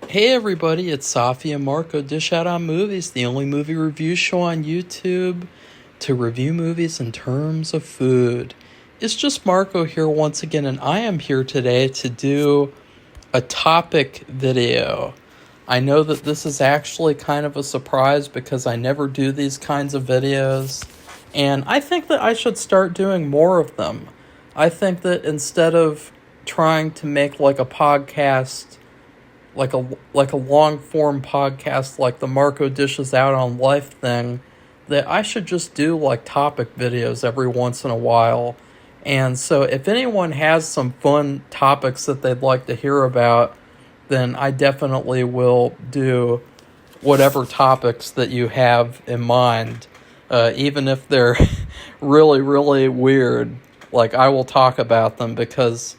Hey everybody, it's Safi and Marco Dish Out on Movies, the only movie review show on YouTube to review movies in terms of food. It's just Marco here once again, and I am here today to do a topic video. I know that this is actually kind of a surprise because I never do these kinds of videos, and I think that I should start doing more of them. I think that instead of trying to make like a podcast, like a long form podcast like the Marco Dishes Out on Life thing, that I should just do like topic videos every once in a while. And so if anyone has some fun topics that they'd like to hear about, then I definitely will do whatever topics that you have in mind. Even if they're really, really weird, like I will talk about them because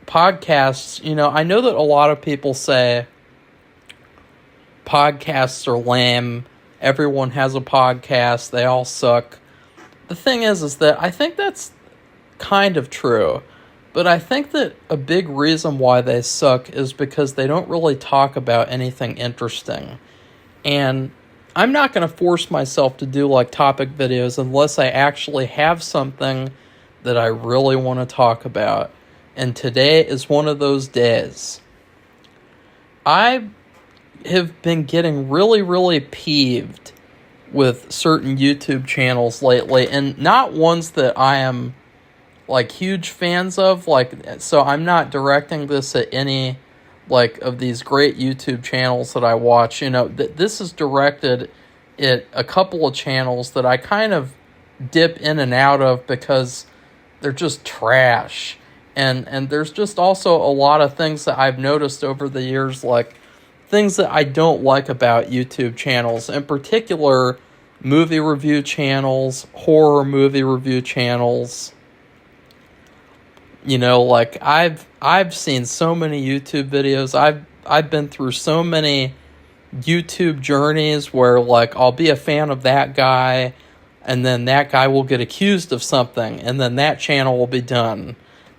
podcasts, I know that a lot of people say podcasts are lame. Everyone has a podcast. They all suck. The thing is that I think that's kind of true. But I think that a big reason why they suck is because they don't really talk about anything interesting. And I'm not going to force myself to do like topic videos unless I actually have something that I really want to talk about. And today is one of those days. I have been getting really, really peeved with certain YouTube channels lately, and not ones that I am like huge fans of. So I'm not directing this at any like of these great YouTube channels that I watch. This is directed at a couple of channels that I kind of dip in and out of because they're just trash. And there's just also a lot of things that I've noticed over the years, like things that I don't like about YouTube channels, in particular movie review channels, horror movie review channels. Like I've seen so many YouTube videos. I've been through so many YouTube journeys where like I'll be a fan of that guy, and then that guy will get accused of something, and then that channel will be done.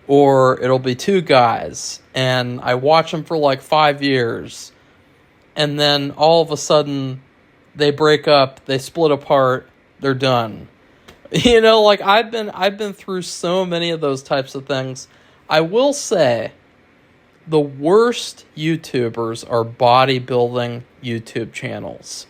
Or it'll be two guys, and I watch them for like 5 years, and then all of a sudden they break up, they split apart, they're done. Like I've been through so many of those types of things. I will say the worst YouTubers are bodybuilding YouTube channels.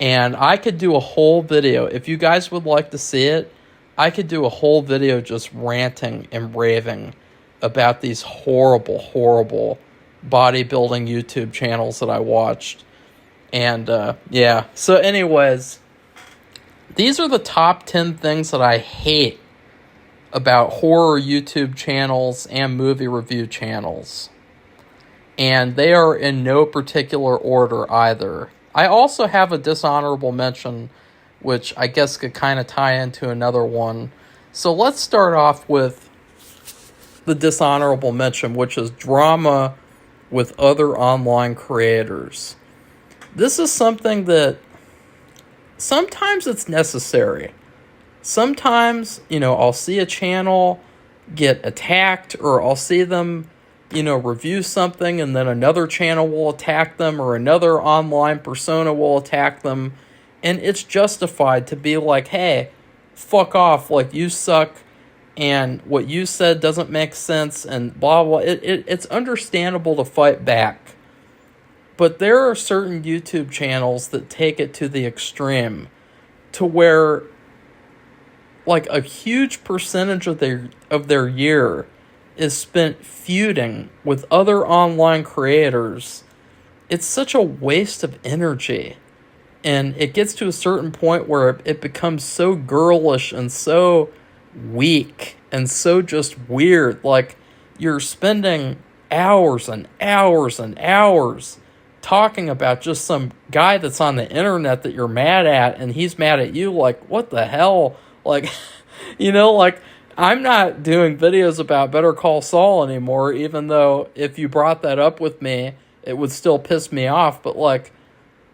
And I could do a whole video, if you guys would like to see it, I could do a whole video just ranting and raving about these horrible, horrible bodybuilding YouTube channels that I watched. And, yeah. So anyways, these are the top 10 things that I hate about horror YouTube channels and movie review channels. And they are in no particular order either. I also have a dishonorable mention, which I guess could kind of tie into another one. So let's start off with the dishonorable mention, which is drama with other online creators. This is something that sometimes it's necessary. Sometimes, I'll see a channel get attacked, or I'll see them, review something, and then another channel will attack them, or another online persona will attack them. And it's justified to be like, hey, fuck off, like, you suck, and what you said doesn't make sense, and blah, blah. It's understandable to fight back. But there are certain YouTube channels that take it to the extreme, to where, like, a huge percentage of their year is spent feuding with other online creators. It's such a waste of energy. And it gets to a certain point where it becomes so girlish and so weak and so just weird. Like, you're spending hours and hours and hours talking about just some guy that's on the internet that you're mad at, and he's mad at you. Like, what the hell? Like, like, I'm not doing videos about Better Call Saul anymore, even though if you brought that up with me, it would still piss me off. But, like,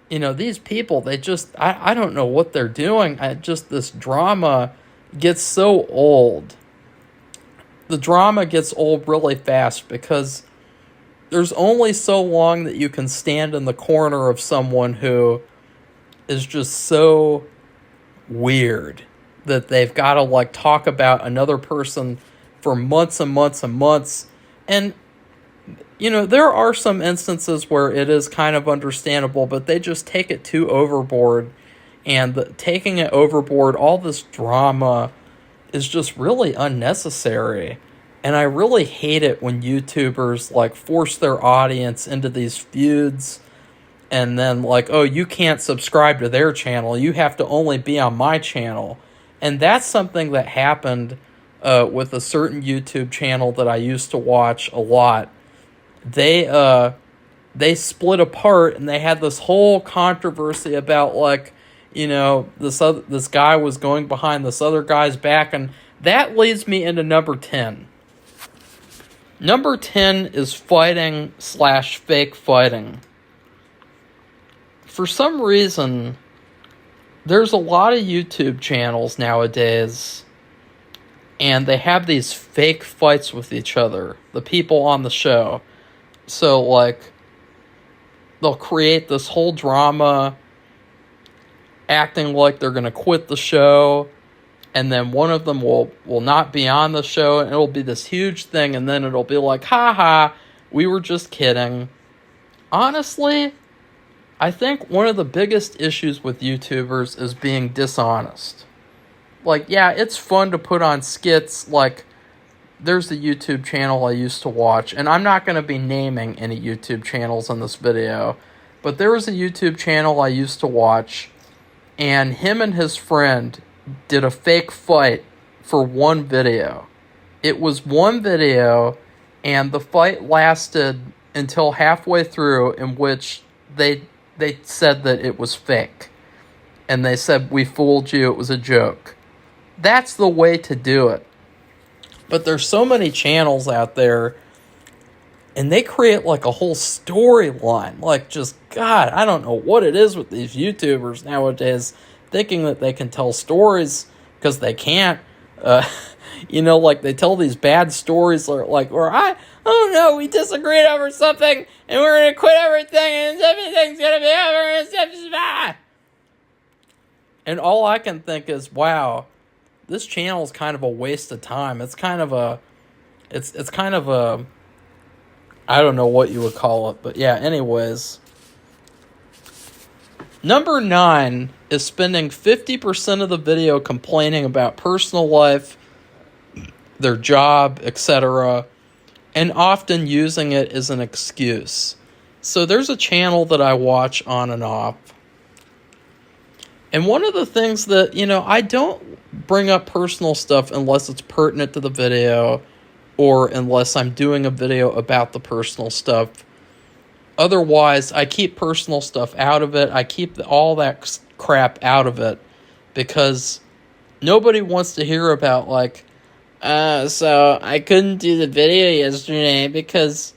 these people, they just, I don't know what they're doing. This drama gets so old. The drama gets old really fast because there's only so long that you can stand in the corner of someone who is just so weird that they've got to like talk about another person for months and months and months. And you know, there are some instances where it is kind of understandable, but they just take it too overboard. And taking it overboard, all this drama is just really unnecessary. And I really hate it when YouTubers like force their audience into these feuds and then like, oh, you can't subscribe to their channel. You have to only be on my channel. And that's something that happened with a certain YouTube channel that I used to watch a lot. They split apart and they had this whole controversy about like, you know, this guy was going behind this other guy's back, and that leads me into number 10. Number 10 is fighting / fake fighting. For some reason, there's a lot of YouTube channels nowadays, and they have these fake fights with each other, the people on the show. So, like, they'll create this whole drama, acting like they're going to quit the show, and then one of them will not be on the show, and it'll be this huge thing, and then it'll be like, haha, we were just kidding. Honestly, I think one of the biggest issues with YouTubers is being dishonest. Like, yeah, it's fun to put on skits, like, there's a YouTube channel I used to watch, and I'm not going to be naming any YouTube channels in this video, but there was a YouTube channel I used to watch, and him and his friend did a fake fight for one video. It was one video, and the fight lasted until halfway through, in which they said that it was fake. And they said, we fooled you, it was a joke. That's the way to do it. But there's so many channels out there, and they create like a whole storyline. Like, just, God, I don't know what it is with these YouTubers nowadays, thinking that they can tell stories, because they can't. You know, like, they tell these bad stories, like, or I don't know, we disagreed over something, and we're going to quit everything, and everything's going to be over, and all I can think is, wow, this channel is kind of a waste of time. It's kind of a, I don't know what you would call it, but yeah, anyways. Number 9 is spending 50% of the video complaining about personal life, their job, etc., and often using it as an excuse. So there's a channel that I watch on and off. And one of the things that, you know, I don't bring up personal stuff unless it's pertinent to the video or unless I'm doing a video about the personal stuff. Otherwise, I keep personal stuff out of it. I keep all that crap out of it because nobody wants to hear about, like, so I couldn't do the video yesterday because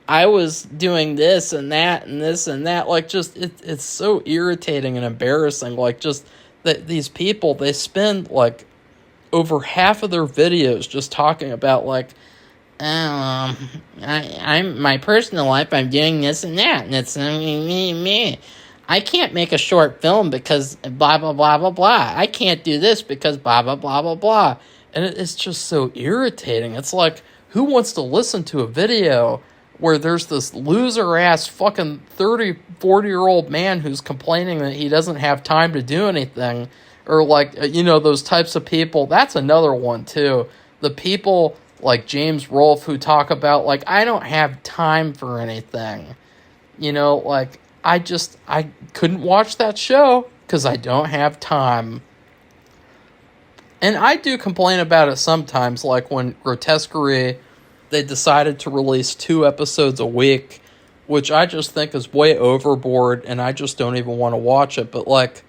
I was doing this and that and this and that. Like, just, it's so irritating and embarrassing. Like, just that these people, they spend, like, over half of their videos just talking about, like, I'm my personal life, I'm doing this and that, and it's me. I can't make a short film because blah, blah, blah, blah, blah. I can't do this because blah, blah, blah, blah, blah. And it's just so irritating. It's like, who wants to listen to a video where there's this loser-ass fucking 30, 40-year-old man who's complaining that he doesn't have time to do anything? Or, like, you know, those types of people. That's another one, too. The people like James Rolfe who talk about, like, I don't have time for anything. You know, like, I couldn't watch that show because I don't have time. And I do complain about it sometimes, like when Grotesquerie, they decided to release 2 episodes a week, which I just think is way overboard, and I just don't even want to watch it. But, like,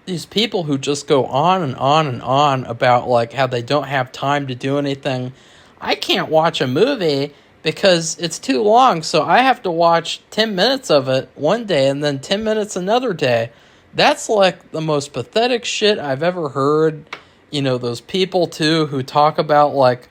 these people who just go on and on and on about, like, how they don't have time to do anything. I can't watch a movie because it's too long, so I have to watch 10 minutes of it one day and then 10 minutes another day. That's, like, the most pathetic shit I've ever heard. You know, those people, too, who talk about, like,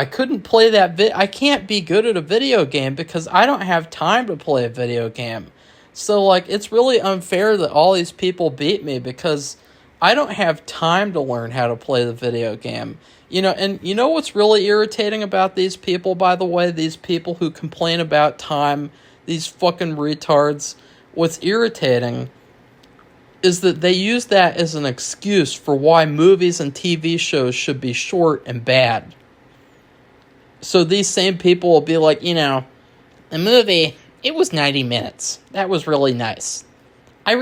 I couldn't play I can't be good at a video game because I don't have time to play a video game. So, like, it's really unfair that all these people beat me because I don't have time to learn how to play the video game. And you know what's really irritating about these people, by the way? These people who complain about time, these fucking retards. What's irritating is that they use that as an excuse for why movies and TV shows should be short and bad. So these same people will be like, the movie, it was 90 minutes. That was really nice. I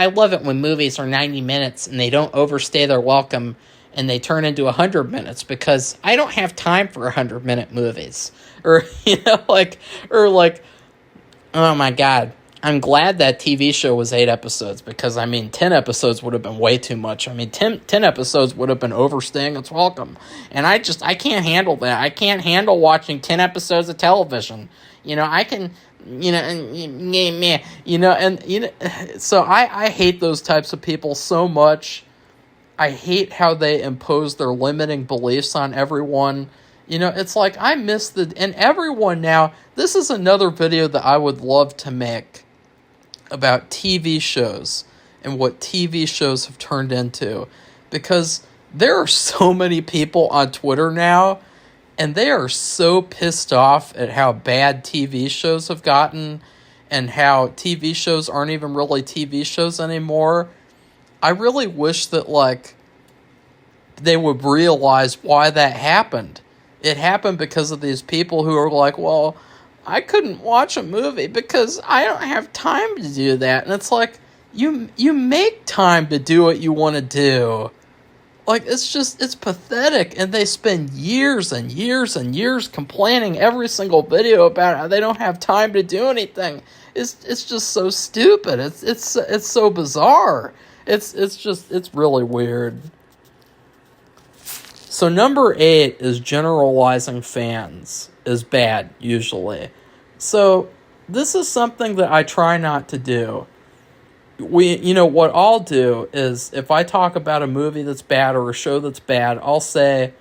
love it when movies are 90 minutes and they don't overstay their welcome and they turn into 100 minutes because I don't have time for 100-minute movies. Or, oh my God, I'm glad that TV show was 8 episodes because, 10 episodes would have been way too much. 10 episodes would have been overstaying its welcome. And I can't handle that. I can't handle watching 10 episodes of television. I can... so I hate those types of people so much. I hate how they impose their limiting beliefs on everyone. It's like I miss and everyone now, this is another video that I would love to make about TV shows and what TV shows have turned into, because there are so many people on Twitter now and they are so pissed off at how bad TV shows have gotten and how TV shows aren't even really TV shows anymore. I really wish that, they would realize why that happened. It happened because of these people who are like, well, I couldn't watch a movie because I don't have time to do that. And it's like, you make time to do what you want to do. It's pathetic. And they spend years and years and years complaining every single video about how they don't have time to do anything. It's just so stupid. It's so bizarre. It's really weird. So number 8 is generalizing fans is bad, usually. So this is something that I try not to do. What I'll do is if I talk about a movie that's bad or a show that's bad, I'll say,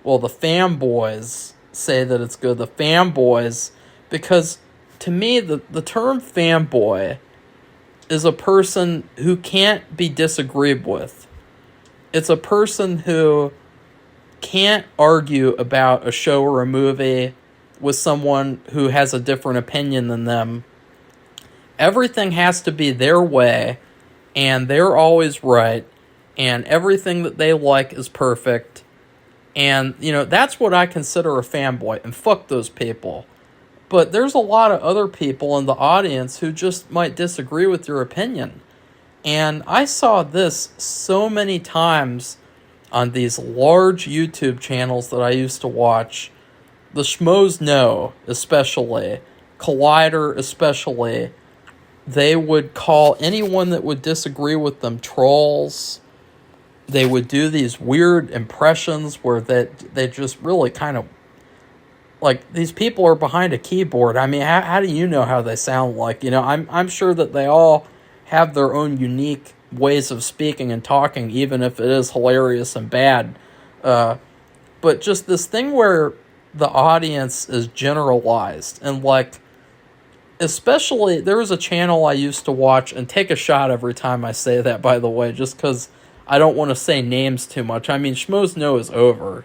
well, the fanboys say that it's good. The fanboys, because to me, the term fanboy is a person who can't be disagreed with. It's a person who can't argue about a show or a movie with someone who has a different opinion than them. Everything has to be their way, and they're always right, and everything that they like is perfect. And, that's what I consider a fanboy, and fuck those people. But there's a lot of other people in the audience who just might disagree with your opinion. And I saw this so many times on these large YouTube channels that I used to watch. The Schmoes Know, especially. Collider, especially. They would call anyone that would disagree with them trolls. They would do these weird impressions where they just really kind of... these people are behind a keyboard. How do you know how they sound like? I'm sure that they all have their own unique ways of speaking and talking, even if it is hilarious and bad. But just this thing where the audience is generalized. And, especially, there was a channel I used to watch, and take a shot every time I say that, by the way, just because I don't want to say names too much. Schmoes Know is over.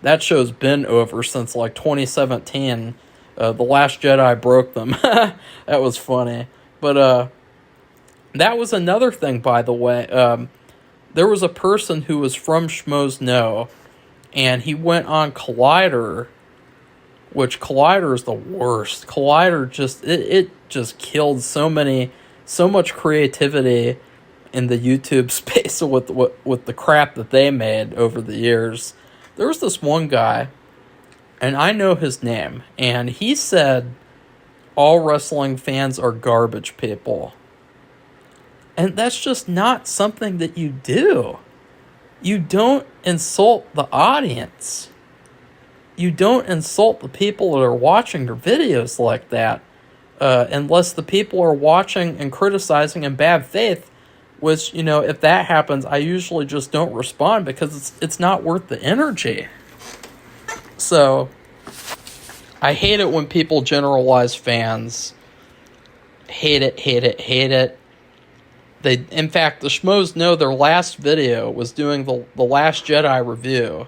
That show's been over since, 2017. The Last Jedi broke them. That was funny. But, that was another thing, by the way. There was a person who was from Schmoes Know, and he went on Collider, which Collider is the worst. Collider just killed so much creativity in the YouTube space with the crap that they made over the years. There was this one guy, and I know his name, and he said all wrestling fans are garbage people. And that's just not something that you do. You don't insult the audience. You don't insult the people that are watching your videos like that. Unless the people are watching and criticizing in bad faith, which, if that happens, I usually just don't respond because it's not worth the energy. So, I hate it when people generalize fans. Hate it, hate it, hate it. In fact, the Schmoes know their last video was doing the Last Jedi review.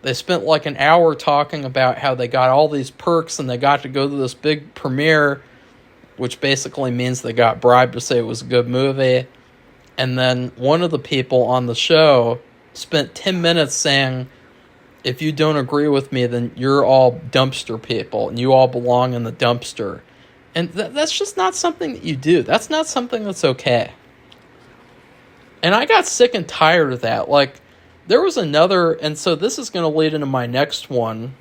They spent like an hour talking about how they got all these perks and they got to go to this big premiere, which basically means they got bribed to say it was a good movie. And then one of the people on the show spent 10 minutes saying, if you don't agree with me, then you're all dumpster people and you all belong in the dumpster. And that's just not something that you do. That's not something that's okay. And I got sick and tired of that. Like, there was another, and so this is going to lead into my next one.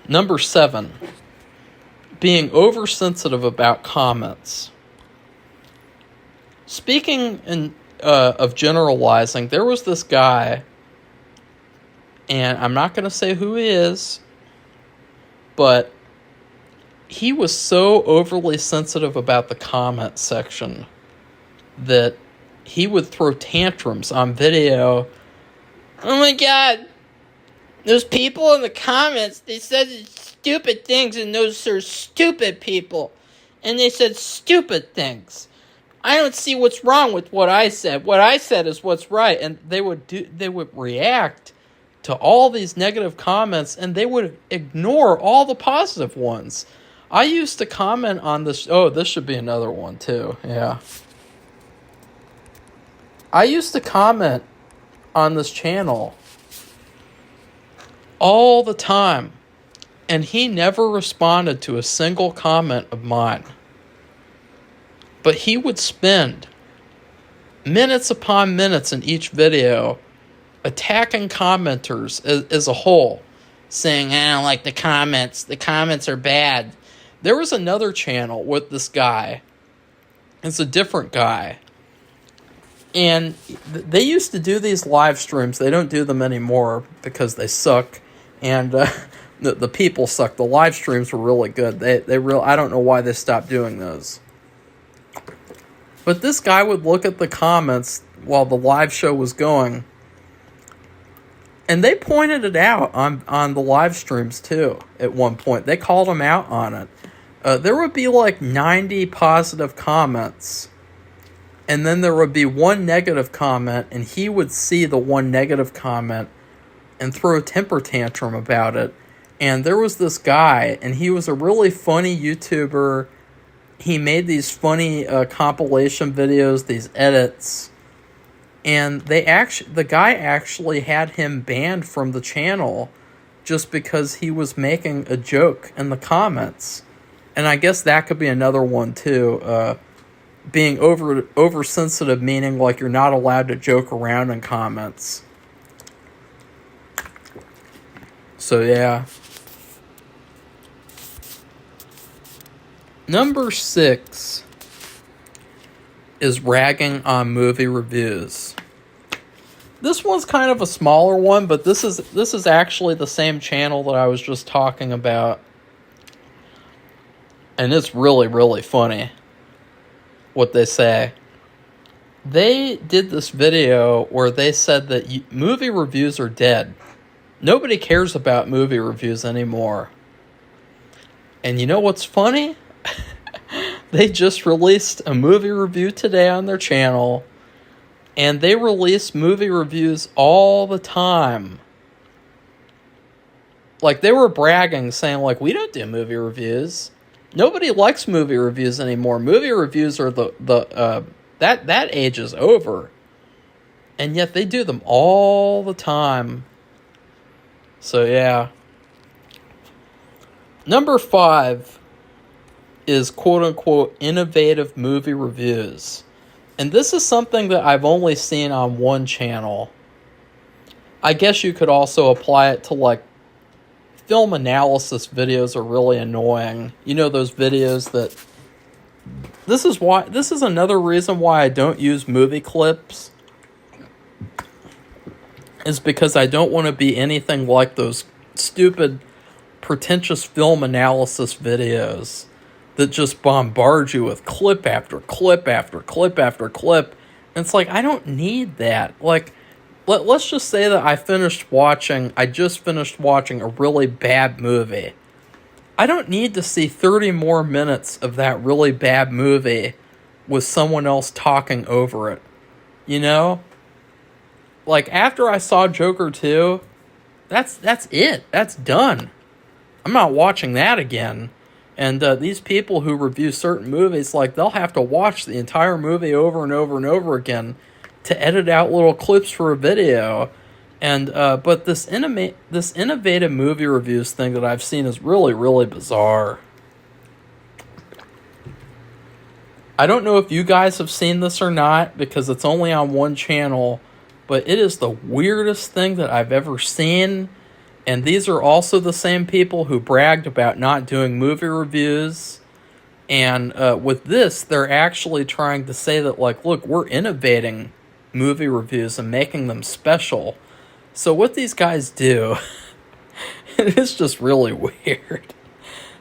Number 7. Being oversensitive about comments. Speaking of generalizing, there was this guy, and I'm not going to say who he is, but he was so overly sensitive about the comment section that he would throw tantrums on video. Oh my god, those people in the comments, they said stupid things, and those are stupid people. And they said stupid things. I don't see what's wrong with what I said. What I said is what's right. And they would react to all these negative comments, and they would ignore all the positive ones. I used to comment on this. Oh, this should be another one too. Yeah. I used to comment on this channel all the time, and he never responded to a single comment of mine. But he would spend minutes upon minutes in each video attacking commenters as a whole, saying, I don't like the comments are bad. There was another channel with this guy. It's a different guy. And they used to do these live streams. They don't do them anymore because they suck. And the people suck. The live streams were really good. I don't know why they stopped doing those. But this guy would look at the comments while the live show was going. And they pointed it out on the live streams too at one point. They called him out on it. There would be like 90 positive comments. And then there would be one negative comment, and he would see the one negative comment and throw a temper tantrum about it. And there was this guy, and he was a really funny YouTuber. He made these funny compilation videos, these edits. And the guy actually had him banned from the channel just because he was making a joke in the comments. And I guess that could be another one too. Being oversensitive, meaning like you're not allowed to joke around in comments. So yeah. Number 6 is ragging on movie reviews. This one's kind of a smaller one, but this is actually the same channel that I was just talking about. And it's really, really funny what they say. They did this video where they said that movie reviews are dead. Nobody cares about movie reviews anymore. And you know what's funny? They just released a movie review today on their channel, and they release movie reviews all the time. Like, they were bragging, saying, like, we don't do movie reviews. Nobody likes movie reviews anymore. Movie reviews are that age is over. And yet they do them all the time. So, yeah. Number 5 is quote-unquote innovative movie reviews. And this is something that I've only seen on one channel. I guess you could also apply it to, like, film analysis videos are really annoying. You know, those videos that... This is another reason why I don't use movie clips. Is because I don't want to be anything like those stupid, pretentious film analysis videos that just bombard you with clip after clip after clip after clip. And it's like, I don't need that. Like, let's just say that I just finished watching a really bad movie. I don't need to see 30 more minutes of that really bad movie with someone else talking over it. You know? Like, after I saw Joker 2, that's it. That's done. I'm not watching that again. And these people who review certain movies, like, they'll have to watch the entire movie over and over and over again to edit out little clips for a video. And but this innovative movie reviews thing that I've seen is really, really bizarre. I don't know if you guys have seen this or not, because it's only on one channel, but it is the weirdest thing that I've ever seen. And these are also the same people who bragged about not doing movie reviews. And with this, they're actually trying to say that, like, look, we're innovating movie reviews and making them special. So what these guys do, it's just really weird.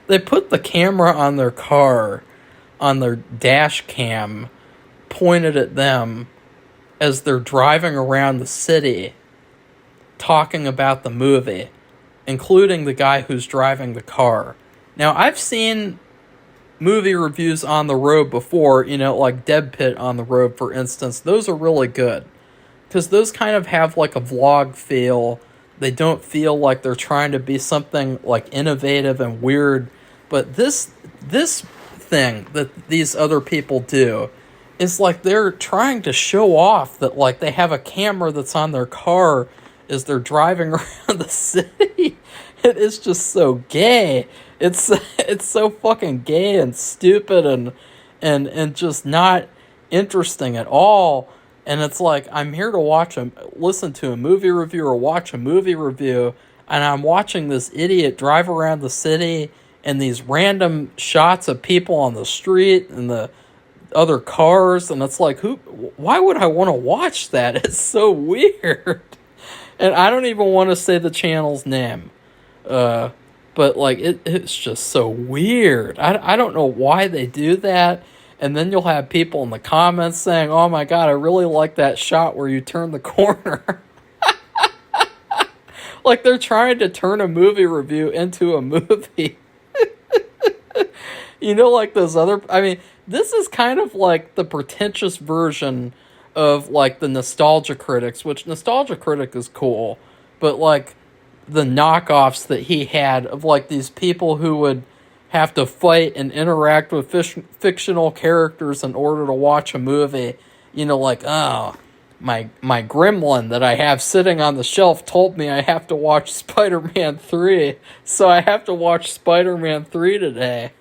They put the camera on their car, on their dash cam, pointed at them as they're driving around the city talking about the movie, including the guy who's driving the car. Now, I've seen movie reviews on the road before, you know, like Dead Pit on the Road, for instance. Those are really good, because those kind of have like a vlog feel. They don't feel like they're trying to be something like innovative and weird. But this thing that these other people do is like they're trying to show off that, like, they have a camera that's on their car as they're driving around the city. It is just so gay. It's so fucking gay and stupid and just not interesting at all. And it's like, I'm here to listen to a movie review or watch a movie review, and I'm watching this idiot drive around the city and these random shots of people on the street and the other cars, and it's like, why would I want to watch that? It's so weird. And I don't even want to say the channel's name. But like, it's just so weird. I don't know why they do that. And then you'll have people in the comments saying, oh my god, I really like that shot where you turn the corner. Like, they're trying to turn a movie review into a movie. You know, like those other... I mean, this is kind of like the pretentious version of, like, the Nostalgia Critics, which Nostalgia Critic is cool, but, like, the knockoffs that he had of, like, these people who would have to fight and interact with fictional characters in order to watch a movie. You know, like, oh, my gremlin that I have sitting on the shelf told me I have to watch Spider-Man 3, so I have to watch Spider-Man 3 today.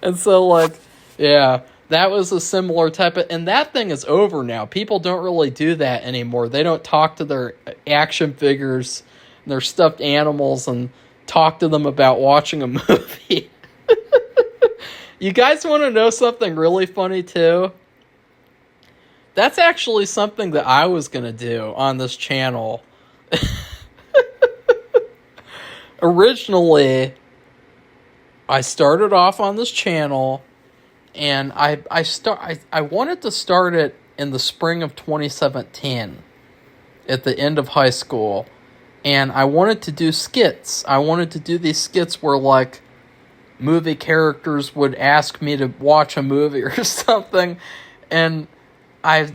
And so, like, yeah, that was a similar type of... And that thing is over now. People don't really do that anymore. They don't talk to their action figures and their stuffed animals and talk to them about watching a movie. You guys want to know something really funny, too? That's actually something that I was going to do on this channel. Originally, I started off on this channel, and I wanted to start it in the spring of 2017, at the end of high school, and I wanted to do skits. I wanted to do these skits where, like, movie characters would ask me to watch a movie or something, and I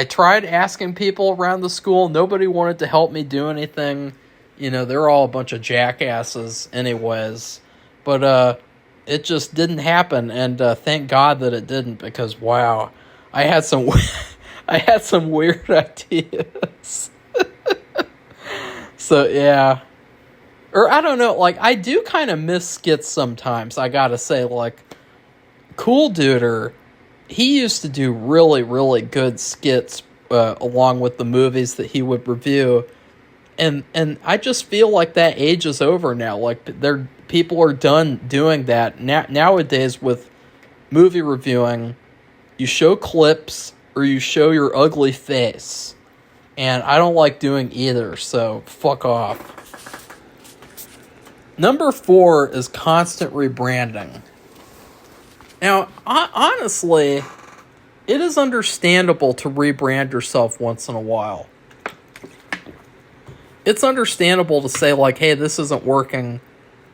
tried asking people around the school. Nobody wanted to help me do anything. You know, they're all a bunch of jackasses anyways. But it just didn't happen, and thank God that it didn't, because wow, I had some weird ideas. So yeah, or I don't know, like, I do kind of miss skits sometimes. I gotta say, like, Cool Duder, he used to do really, really good skits along with the movies that he would review, and I just feel like that age is over now. Like, people are done doing that. Nowadays, with movie reviewing, you show clips or you show your ugly face. And I don't like doing either, so fuck off. Number 4 is constant rebranding. Now, honestly, it is understandable to rebrand yourself once in a while. it's understandable to say, like, hey, this isn't working.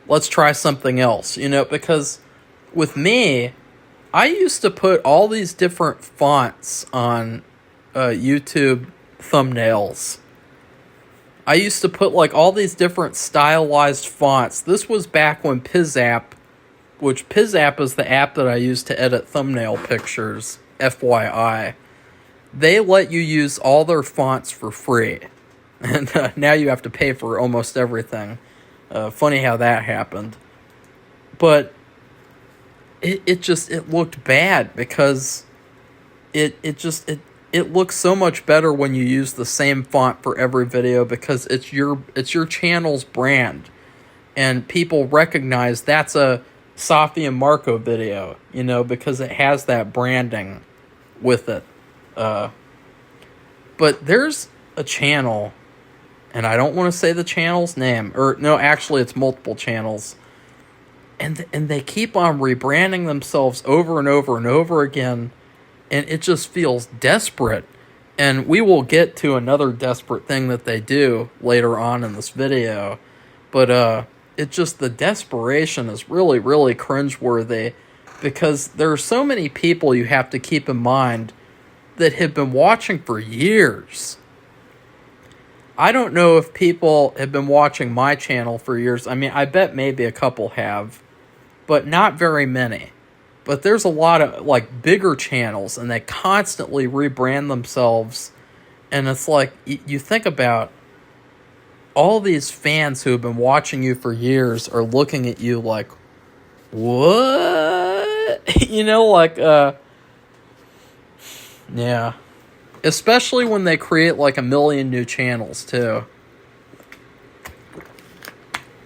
Let's try something else, because with me, I used to put all these different fonts on YouTube thumbnails. I used to put, like, all these different stylized fonts. This was back when PizApp, which PizApp is the app that I use to edit thumbnail pictures, FYI. They let you use all their fonts for free. And now you have to pay for almost everything. Funny how that happened. But it looked bad because it looks so much better when you use the same font for every video because it's your channel's brand. And people recognize that's a Safi and Marco video, because it has that branding with it. But there's a channel, and I don't want to say the channel's name, or no, actually it's multiple channels, and they keep on rebranding themselves over and over and over again, and it just feels desperate. And we will get to another desperate thing that they do later on in this video, but it just, the desperation is really, really cringeworthy, because there are so many people you have to keep in mind that have been watching for years. I don't know if people have been watching my channel for years. I mean, I bet maybe a couple have, but not very many. But there's a lot of, like, bigger channels, and they constantly rebrand themselves. And it's like, you think about all these fans who have been watching you for years are looking at you like, what? Yeah. Especially when they create, like, 1 million new channels, too.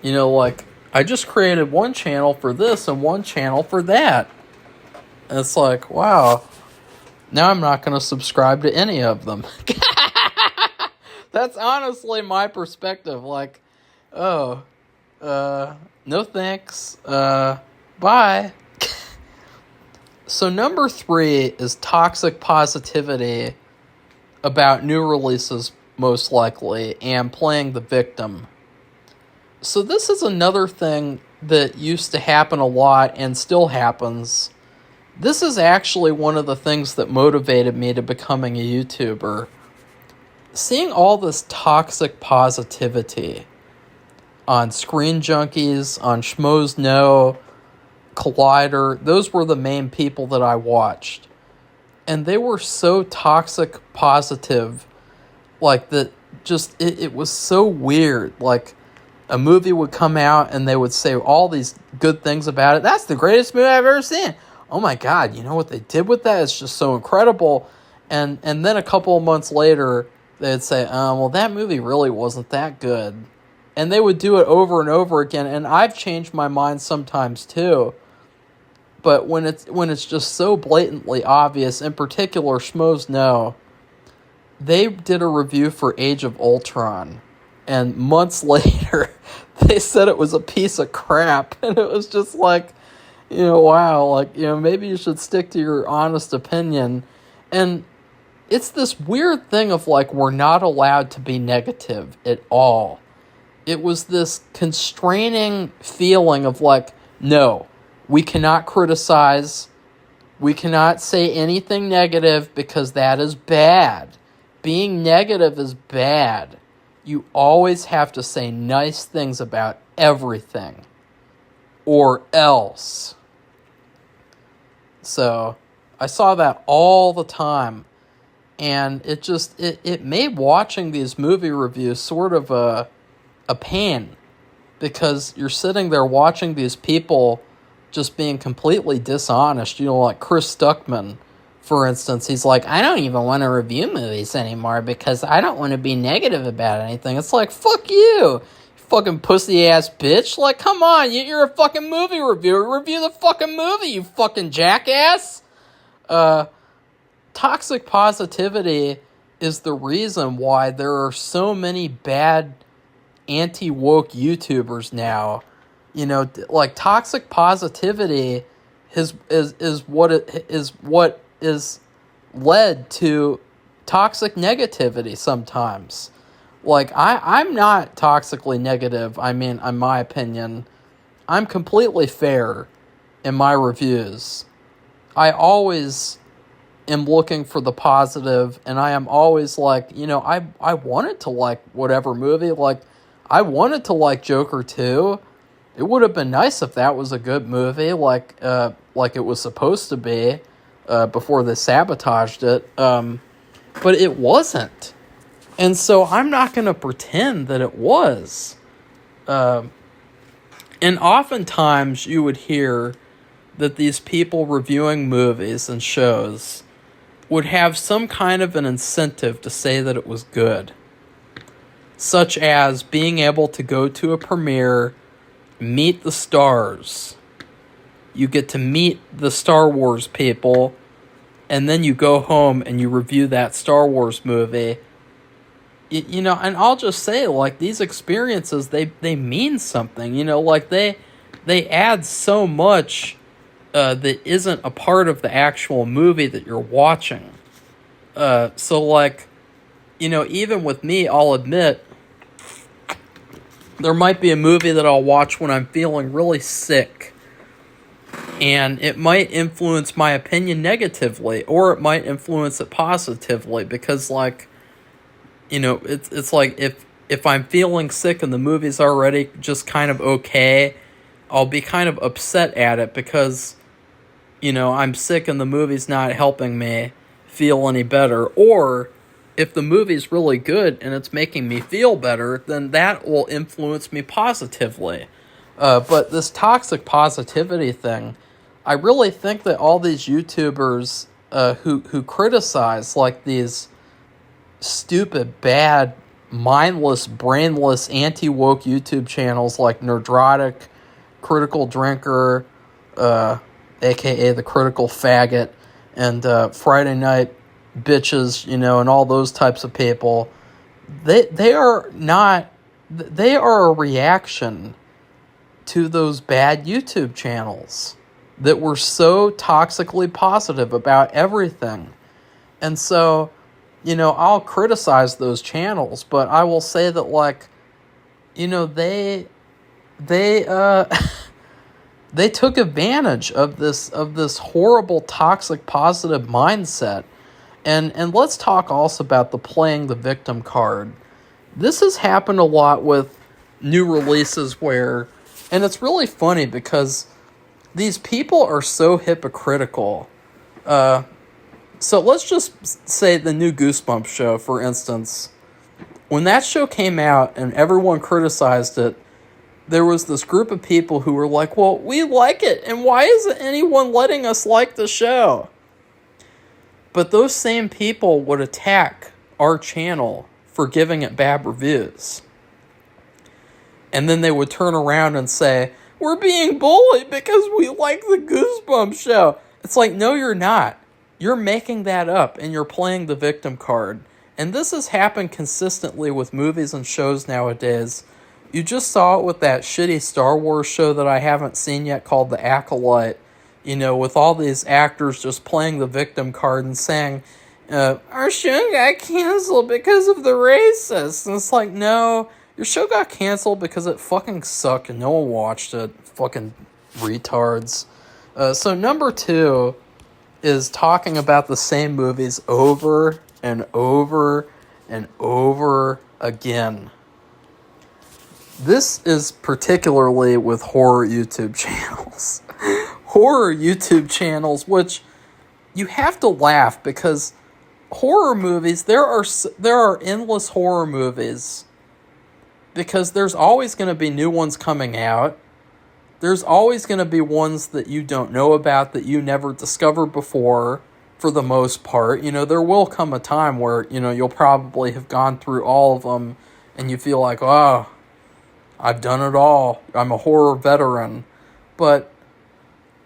Like, I just created one channel for this and one channel for that. And it's like, wow. Now I'm not going to subscribe to any of them. That's honestly my perspective. Like, no thanks. Bye. So number 3 is toxic positivity about new releases, most likely, and playing the victim. So this is another thing that used to happen a lot and still happens. This is actually one of the things that motivated me to becoming a YouTuber. Seeing all this toxic positivity on Screen Junkies, on Schmoes Know, Collider, those were the main people that I watched. And they were so toxic positive, like, that just, it was so weird. Like, a movie would come out and they would say all these good things about it. That's the greatest movie I've ever seen. Oh my God, you know what they did with that? It's just so incredible. And then a couple of months later, they'd say, well, that movie really wasn't that good. And they would do it over and over again. And I've changed my mind sometimes too. But when it's just so blatantly obvious, in particular, Schmoes Know, they did a review for Age of Ultron. And months later, they said it was a piece of crap. And it was just like, wow, like, maybe you should stick to your honest opinion. And it's this weird thing of, like, we're not allowed to be negative at all. It was this constraining feeling of, like, no, we cannot criticize, we cannot say anything negative because that is bad. Being negative is bad. You always have to say nice things about everything, or else. So, I saw that all the time. And it just, it made watching these movie reviews sort of a pain. Because you're sitting there watching these people just being completely dishonest. Like Chris Stuckman, for instance. He's like, I don't even want to review movies anymore because I don't want to be negative about anything. It's like, fuck you fucking pussy-ass bitch. Like, come on, you're a fucking movie reviewer. Review the fucking movie, you fucking jackass. Toxic positivity is the reason why there are so many bad anti-woke YouTubers now. Like, toxic positivity is what is led to toxic negativity sometimes. Like, I'm not toxically negative. I mean, in my opinion, I'm completely fair in my reviews. I always am looking for the positive, and I am always like, I wanted to like whatever movie. Like, I wanted to like Joker 2. It would have been nice if that was a good movie, like it was supposed to be, before they sabotaged it. But it wasn't. And so I'm not going to pretend that it was. And oftentimes you would hear that these people reviewing movies and shows would have some kind of an incentive to say that it was good. Such as being able to go to a premiere, meet the stars. You get to meet the Star Wars people, and then you go home and you review that Star Wars movie. And I'll just say, like, these experiences, they mean something, like they add so much that isn't a part of the actual movie that you're watching. So, like, even with me, I'll admit, there might be a movie that I'll watch when I'm feeling really sick, and it might influence my opinion negatively, or it might influence it positively, because, like, it's like if I'm feeling sick and the movie's already just kind of okay, I'll be kind of upset at it because, I'm sick and the movie's not helping me feel any better. Or if the movie's really good and it's making me feel better, then that will influence me positively. But this toxic positivity thing, I really think that all these YouTubers who criticize, like, these stupid, bad, mindless, brainless, anti-woke YouTube channels like Nerdrotic, Critical Drinker, aka the Critical Faggot, and Friday Night Bitches, and all those types of people, they are a reaction to those bad YouTube channels that were so toxically positive about everything. And so, I'll criticize those channels, but I will say that, like, they they took advantage of this horrible toxic positive mindset. And let's talk also about the playing the victim card. This has happened a lot with new releases where, and it's really funny because these people are so hypocritical. So let's just say the new Goosebumps show, for instance. When that show came out and everyone criticized it, there was this group of people who were like, well, we like it, and why isn't anyone letting us like the show? But those same people would attack our channel for giving it bad reviews. And then they would turn around and say, we're being bullied because we like the Goosebumps show. It's like, no, you're not. You're making that up, and you're playing the victim card. And this has happened consistently with movies and shows nowadays. You just saw it with that shitty Star Wars show that I haven't seen yet called The Acolyte. With all these actors just playing the victim card and saying, our show got canceled because of the racists. And it's like, no, your show got canceled because it fucking sucked and no one watched it. Fucking retards. So number 2 is talking about the same movies over and over and over again. This is particularly with horror YouTube channels. Horror YouTube channels, which you have to laugh because horror movies, there are endless horror movies because there's always going to be new ones coming out. There's always going to be ones that you don't know about that you never discovered before, for the most part. There will come a time where, you'll probably have gone through all of them and you feel like, oh, I've done it all. I'm a horror veteran. But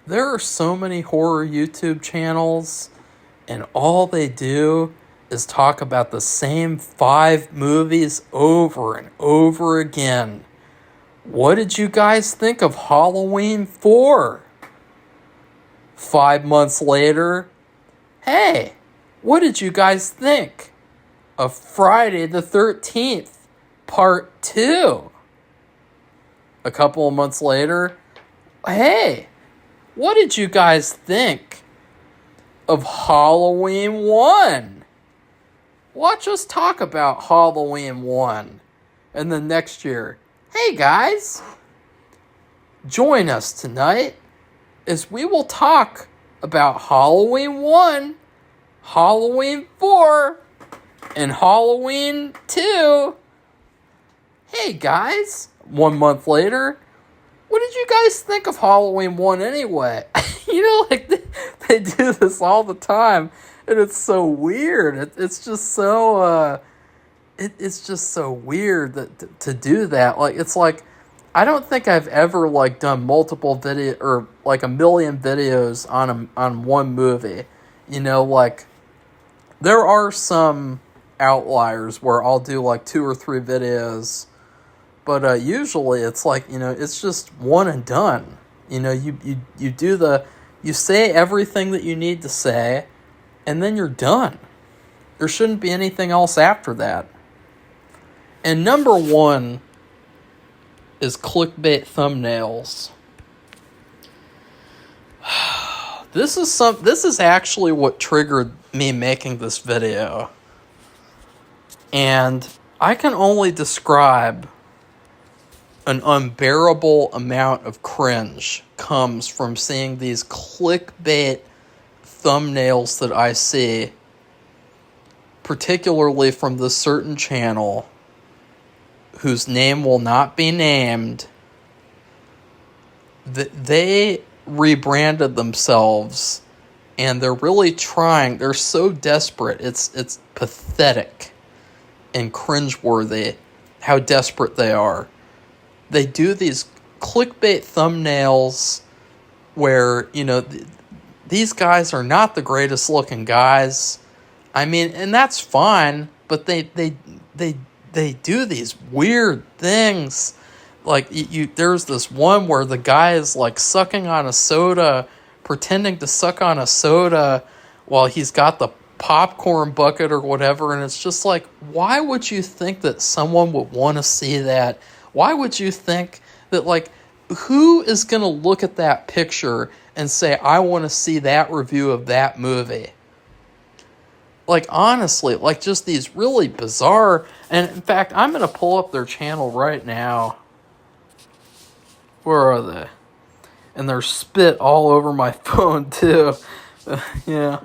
there are so many horror YouTube channels, and all they do is talk about the same 5 movies over and over again. What did you guys think of Halloween 4? 5 months later, hey, what did you guys think of Friday the 13th? Part 2. A couple of months later, hey, what did you guys think of Halloween 1? Watch us talk about Halloween 1. And then next year, hey guys, join us tonight as we will talk about Halloween 1, Halloween 4, and Halloween 2. Hey guys, 1 month later, what did you guys think of Halloween 1 anyway? They do this all the time, and it's so weird. It's just so, it's just so weird to do that. It's like, I don't think I've ever, done multiple video, or, a million videos on one movie. There are some outliers where I'll do, 2 or 3 videos, but usually it's it's just one and done. You say everything that you need to say, and then you're done. There shouldn't be anything else after that. And number 1 is clickbait thumbnails. This is actually what triggered me making this video. And I can only describe an unbearable amount of cringe comes from seeing these clickbait thumbnails that I see, particularly from this certain channel whose name will not be named. They rebranded themselves, and they're really trying. They're so desperate. It's pathetic and cringeworthy how desperate they are. They do these clickbait thumbnails where, these guys are not the greatest looking guys. I mean, and that's fine, but they do these weird things. There's this one where the guy is sucking on a soda, pretending to suck on a soda while he's got the popcorn bucket or whatever, and it's just why would you think that someone would want to see that? Why would you think that, who is going to look at that picture and say, I want to see that review of that movie? Honestly, just these really bizarre, and in fact, I'm going to pull up their channel right now. Where are they? And there's spit all over my phone, too. Yeah.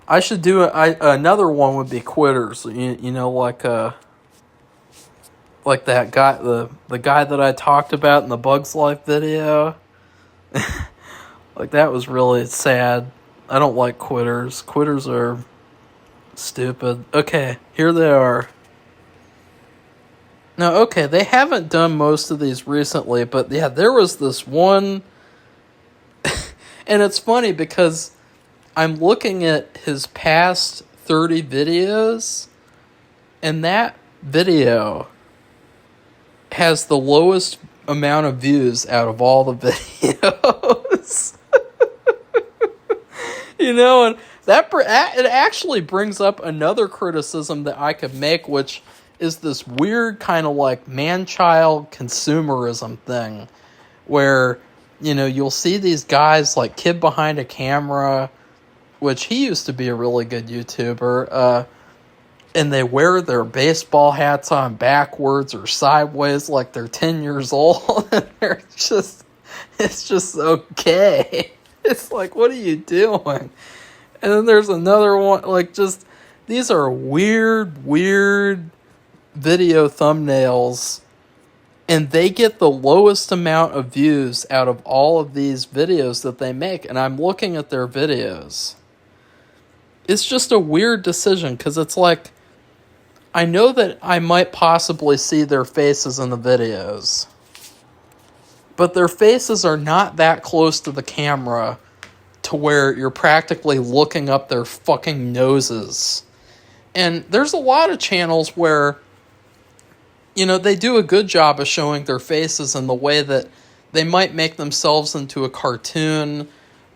I should do another one would be Quitters. Like that guy, the guy that I talked about in the Bugs Life video. That was really sad. I don't like quitters. Quitters are stupid. Okay, here they are. Now, okay, they haven't done most of these recently, but yeah, there was this one. And it's funny because I'm looking at his past 30 videos, and that video has the lowest amount of views out of all the videos. And it actually brings up another criticism that I could make, which is this weird kind of Manchild Consumerism thing, where, you'll see these guys Kid Behind a Camera, which he used to be a really good YouTuber, and they wear their baseball hats on backwards or sideways like they're 10 years old, and it's just okay. It's what are you doing? And then there's another one, these are weird video thumbnails, and they get the lowest amount of views out of all of these videos that they make, and I'm looking at their videos. It's just a weird decision, because it's I know that I might possibly see their faces in the videos, but their faces are not that close to the camera to where you're practically looking up their fucking noses. And there's a lot of channels where, they do a good job of showing their faces in the way that they might make themselves into a cartoon,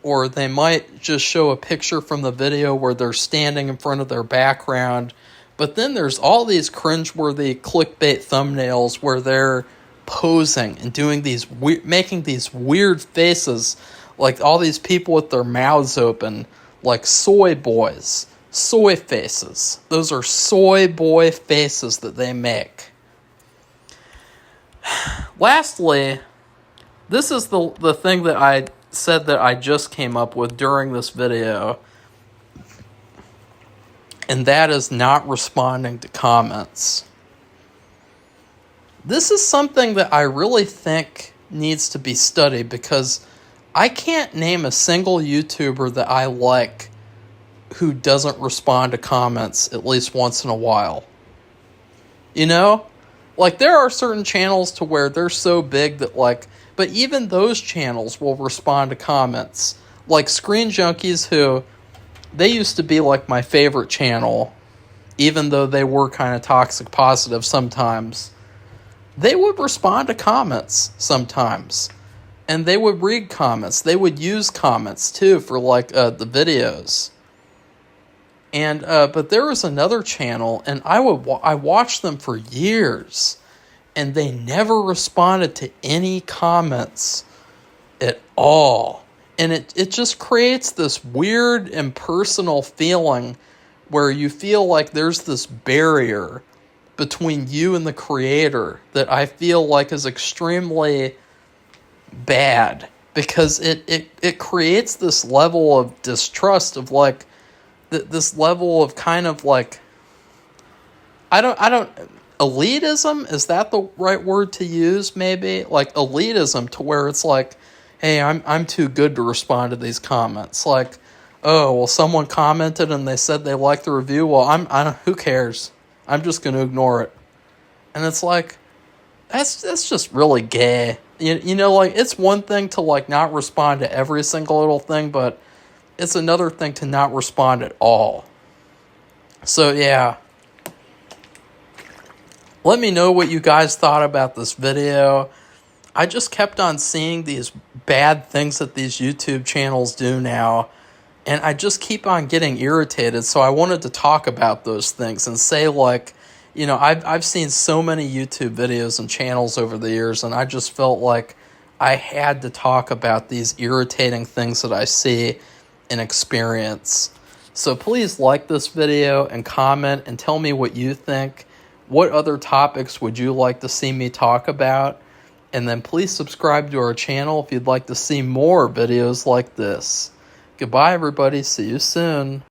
or they might just show a picture from the video where they're standing in front of their background, But then there's all these cringeworthy clickbait thumbnails where they're posing and doing these making these weird faces, like all these people with their mouths open, like soy boys, soy faces. Those are soy boy faces that they make. Lastly, this is the thing that I said that I just came up with during this video, and that is not responding to comments. This is something that I really think needs to be studied, because I can't name a single YouTuber that I like who doesn't respond to comments at least once in a while. You know? Like, there are certain channels to where they're so big that, like, but even those channels will respond to comments. Like Screen Junkies, who, they used to be like my favorite channel, even though they were kind of toxic positive sometimes. They would respond to comments sometimes. And they would read comments. They would use comments too for like the videos. And but there was another channel, and I watched them for years, and they never responded to any comments at all. And it just creates this weird impersonal feeling where you feel like there's this barrier between you and the creator that I feel like is extremely bad, because it creates this level of distrust of like this level of kind of like I don't elitism, is that the right word to use? Maybe like elitism, to where it's like, hey, I'm too good to respond to these comments. Like, oh, well, someone commented and they said they liked the review. Well, who cares? I'm just going to ignore it. And it's like, that's just really gay. You know, like, it's one thing to like not respond to every single little thing, but it's another thing to not respond at all. So yeah. Let me know what you guys thought about this video. I just kept on seeing these bad things that these YouTube channels do now, and I just keep on getting irritated, so I wanted to talk about those things and say, like, you know, I've seen so many YouTube videos and channels over the years, and I just felt like I had to talk about these irritating things that I see and experience. So please like this video and comment and tell me what you think. What other topics would you like to see me talk about? And then please subscribe to our channel if you'd like to see more videos like this. Goodbye, everybody. See you soon.